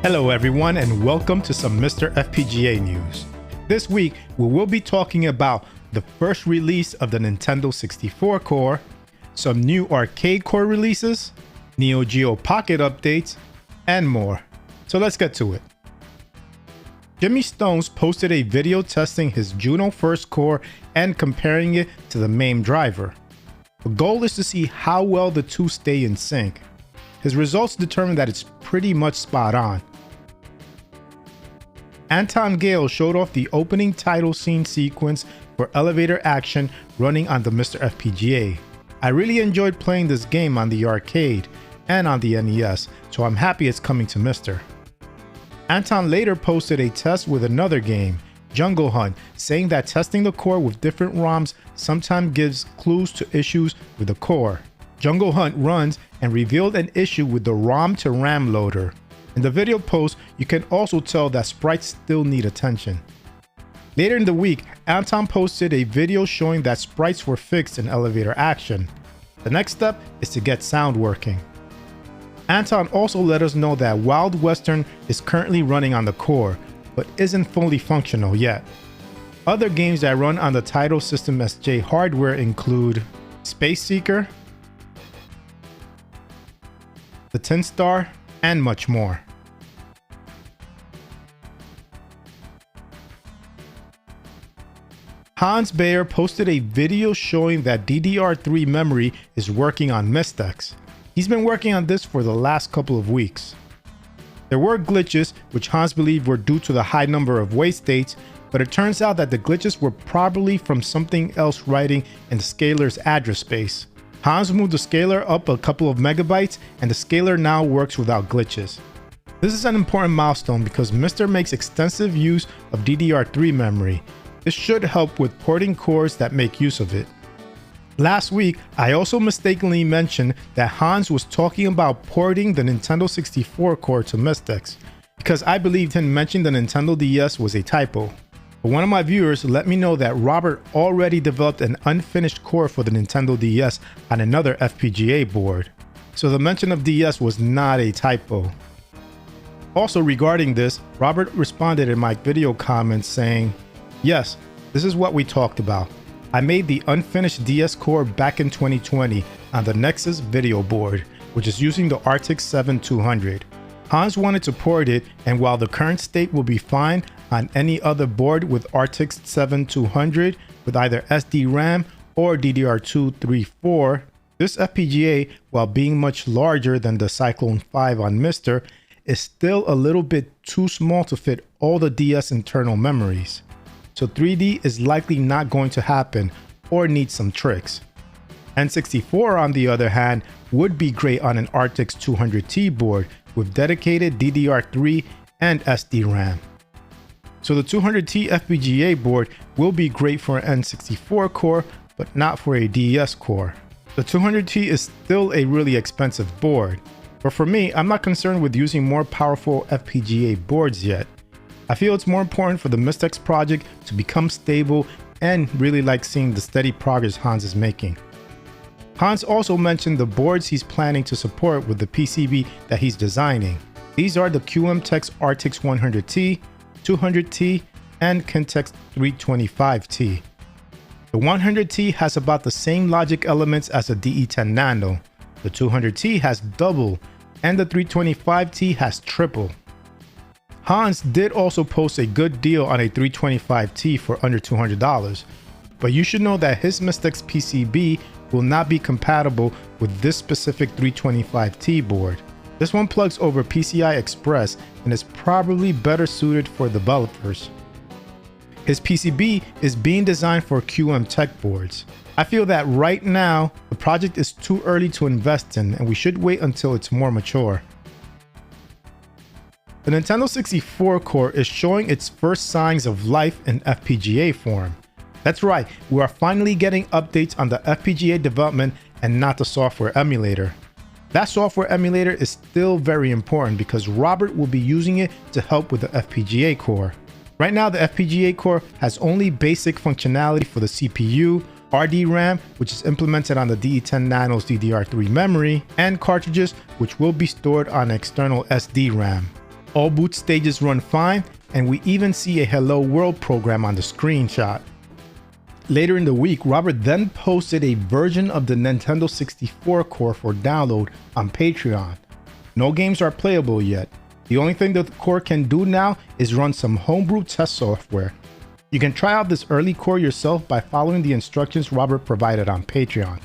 Hello everyone and welcome to some MiSTer FPGA news. This week we will be talking about the first release of the Nintendo 64 core, some new arcade core releases, Neo Geo Pocket updates, and more. So let's get to it. Jimmy Stones posted a video testing his Juno first core and comparing it to the Mame driver. The goal is to see how well the two stay in sync. His results determine that it's pretty much spot on. Anton Gale showed off the opening title scene sequence for elevator action running on the MiSTer FPGA. I really enjoyed playing this game on the arcade and on the NES, so I'm happy it's coming to MiSTer. Anton later posted a test with another game, Jungle Hunt, saying that testing the core with different ROMs sometimes gives clues to issues with the core. Jungle Hunt runs and revealed an issue with the ROM to RAM loader. In the video post, you can also tell that sprites still need attention. Later in the week, Anton posted a video showing that sprites were fixed in elevator action. The next step is to get sound working. Anton also let us know that Wild Western is currently running on the core, but isn't fully functional yet. Other games that run on the Taito System SJ hardware include Space Seeker, the Tin Star, and much more. Hans Bayer posted a video showing that DDR3 memory is working on MiSTex. He's been working on this for the last couple of weeks. There were glitches, which Hans believed were due to the high number of wait states, but it turns out that the glitches were probably from something else writing in the scalar's address space. Hans moved the scalar up a couple of megabytes and the scalar now works without glitches. This is an important milestone because MiSTer makes extensive use of DDR3 memory. This should help with porting cores that make use of it. Last week, I also mistakenly mentioned that Hans was talking about porting the Nintendo 64 core to MiSTex because I believed him mentioning the Nintendo DS was a typo. But one of my viewers let me know that Robert already developed an unfinished core for the Nintendo DS on another FPGA board. So the mention of DS was not a typo. Also regarding this, Robert responded in my video comments saying, "Yes, this is what we talked about. I made the unfinished DS core back in 2020 on the Nexus video board, which is using the RTX 7200. Hans wanted to port it, and while the current state will be fine on any other board with RTX 7200 with either SDRAM or DDR2 3.4, this FPGA, while being much larger than the Cyclone 5 on MiSTer, is still a little bit too small to fit all the DS internal memories. So 3D is likely not going to happen or need some tricks. N64 on the other hand would be great on an RTX 200T board with dedicated DDR3 and SDRAM. So the 200T FPGA board will be great for an N64 core, but not for a DS core. The 200T is still a really expensive board, but for me, I'm not concerned with using more powerful FPGA boards yet. I feel it's more important for the MiSTex project to become stable and really like seeing the steady progress Hans is making. Hans also mentioned the boards he's planning to support with the PCB that he's designing. These are the QMTex RTX 100T, 200T, and Kintex 325T. The 100T has about the same logic elements as the DE10 Nano, the 200T has double, and the 325T has triple. Hans did also post a good deal on a 325T for under $200, but you should know that his MiSTex PCB will not be compatible with this specific 325T board. This one plugs over PCI Express and is probably better suited for developers. His PCB is being designed for QMTech boards. I feel that right now, the project is too early to invest in and we should wait until it's more mature. The Nintendo 64 core is showing its first signs of life in FPGA form. That's right, we are finally getting updates on the FPGA development and not the software emulator. That software emulator is still very important because Robert will be using it to help with the FPGA core. Right now, the FPGA core has only basic functionality for the CPU, RDRAM, which is implemented on the DE10 Nano's DDR3 memory, and cartridges, which will be stored on external SDRAM. All boot stages run fine, and we even see a Hello World program on the screenshot. Later in the week, Robert then posted a version of the Nintendo 64 core for download on Patreon. No games are playable yet. The only thing the core can do now is run some homebrew test software. You can try out this early core yourself by following the instructions Robert provided on Patreon.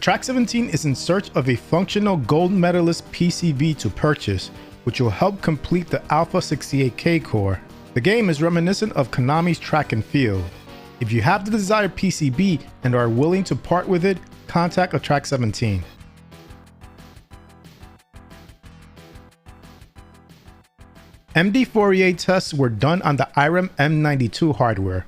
Track 17 is in search of a functional gold medalist PCB to purchase, which will help complete the Alpha 68K core. The game is reminiscent of Konami's Track and Field. If you have the desired PCB and are willing to part with it, contact Track 17. MDFourier tests were done on the IREM M92 hardware.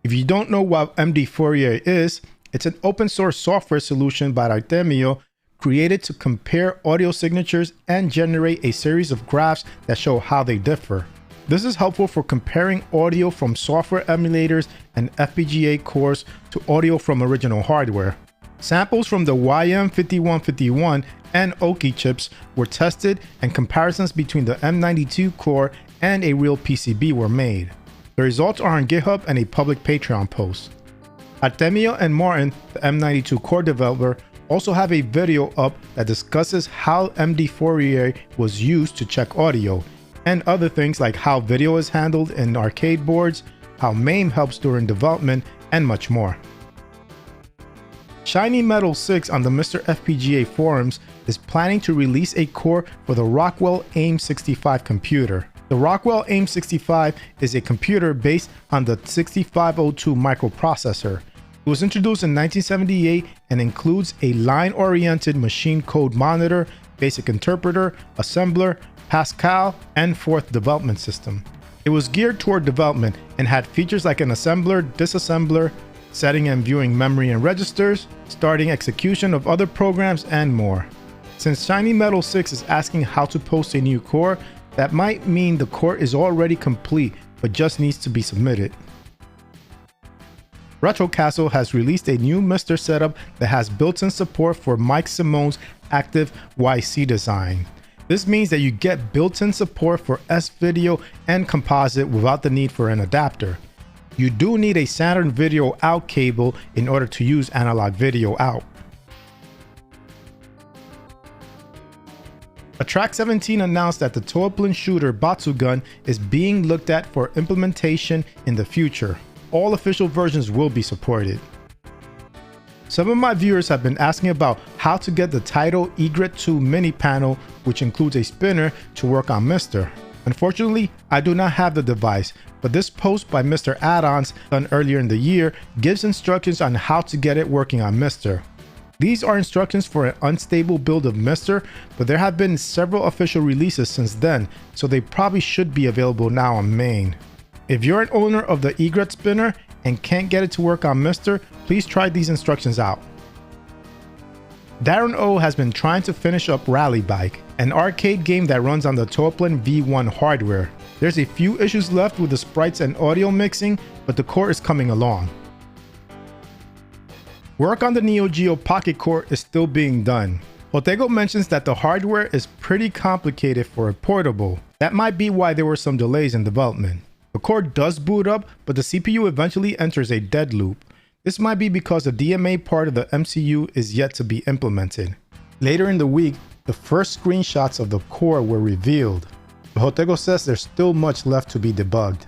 If you don't know what MDFourier is, it's an open source software solution by Artemio created to compare audio signatures and generate a series of graphs that show how they differ. This is helpful for comparing audio from software emulators and FPGA cores to audio from original hardware. Samples from the YM5151 and Oki chips were tested, and comparisons between the M92 core and a real PCB were made. The results are on GitHub and a public Patreon post. Artemio and Martin, the M92 core developer, also have a video up that discusses how MDFourier was used to check audio, and other things like how video is handled in arcade boards, how Mame helps during development, and much more. Shiny Metal 6 on the MiSTer FPGA forums is planning to release a core for the Rockwell AIM65 computer. The Rockwell AIM65 is a computer based on the 6502 microprocessor. It was introduced in 1978 and includes a line-oriented machine code monitor, basic interpreter, assembler, Pascal, and fourth development system. It was geared toward development and had features like an assembler, disassembler, setting and viewing memory and registers, starting execution of other programs, and more. Since Shiny Metal 6 is asking how to post a new core, that might mean the core is already complete but just needs to be submitted. Retrocastle has released a new MiSTer setup that has built-in support for Mike Simone's active YC design. This means that you get built-in support for S-Video and Composite without the need for an adapter. You do need a Saturn video out cable in order to use analog video out. Track 17 announced that the Toaplan shooter Batsugan is being looked at for implementation in the future. All official versions will be supported. Some of my viewers have been asking about how to get the Taito Egret 2 mini panel, which includes a spinner, to work on MiSTer. Unfortunately, I do not have the device, but this post by MiSTer Add-ons done earlier in the year gives instructions on how to get it working on MiSTer. These are instructions for an unstable build of MiSTer, but there have been several official releases since then, so they probably should be available now on Mame. If you're an owner of the Egret spinner and can't get it to work on MiSTer, please try these instructions out. Darren O has been trying to finish up Rally Bike, an arcade game that runs on the Toaplan V1 hardware. There's a few issues left with the sprites and audio mixing, but the core is coming along. Work on the Neo Geo Pocket core is still being done. Otego mentions that the hardware is pretty complicated for a portable. That might be why there were some delays in development. The core does boot up, but the CPU eventually enters a dead loop. This might be because the DMA part of the MCU is yet to be implemented. Later in the week, the first screenshots of the core were revealed. Otego says there's still much left to be debugged.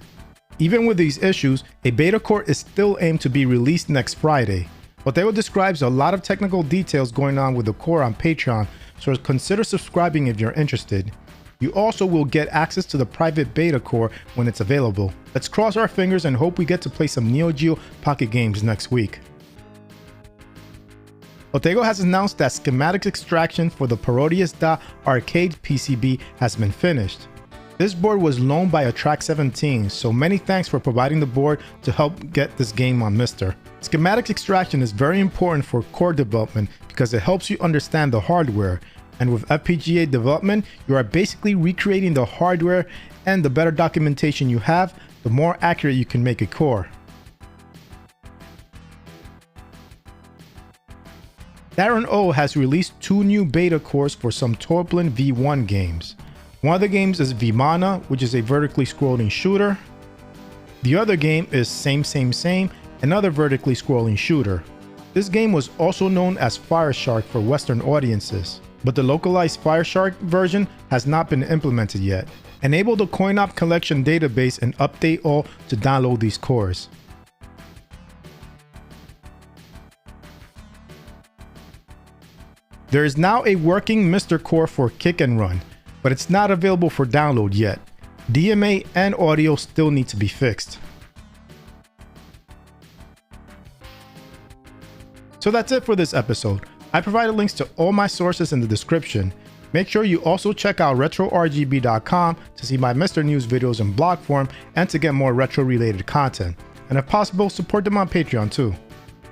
Even with these issues, a beta core is still aimed to be released next Friday. Otego describes a lot of technical details going on with the core on Patreon, so consider subscribing if you're interested. You also will get access to the private beta core when it's available. Let's cross our fingers and hope we get to play some Neo Geo Pocket games next week. Otego has announced that schematics extraction for the Parodius arcade PCB has been finished. This board was loaned by Track 17, so many thanks for providing the board to help get this game on MiSTer. Schematics extraction is very important for core development because it helps you understand the hardware. And with FPGA development, you are basically recreating the hardware, and the better documentation you have, the more accurate you can make a core. Darren O has released 2 new beta cores for some Toaplan V1 games. One of the games is Vimana, which is a vertically scrolling shooter. The other game is Same, another vertically scrolling shooter. This game was also known as Fireshark for Western audiences, but the localized Fireshark version has not been implemented yet. Enable the CoinOp collection database and update all to download these cores. There is now a working MiSTer core for Kick and Run, but it's not available for download yet. DMA and audio still need to be fixed. So that's it for this episode. I provided links to all my sources in the description. Make sure you also check out retrorgb.com to see my MiSTer news videos in blog form and to get more retro related content. And if possible, support them on Patreon too.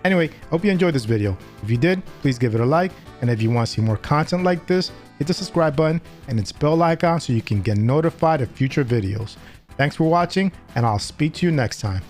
Anyway, hope you enjoyed this video. If you did, please give it a like. And if you want to see more content like this, hit the subscribe button and its bell icon so you can get notified of future videos. Thanks for watching, and I'll speak to you next time.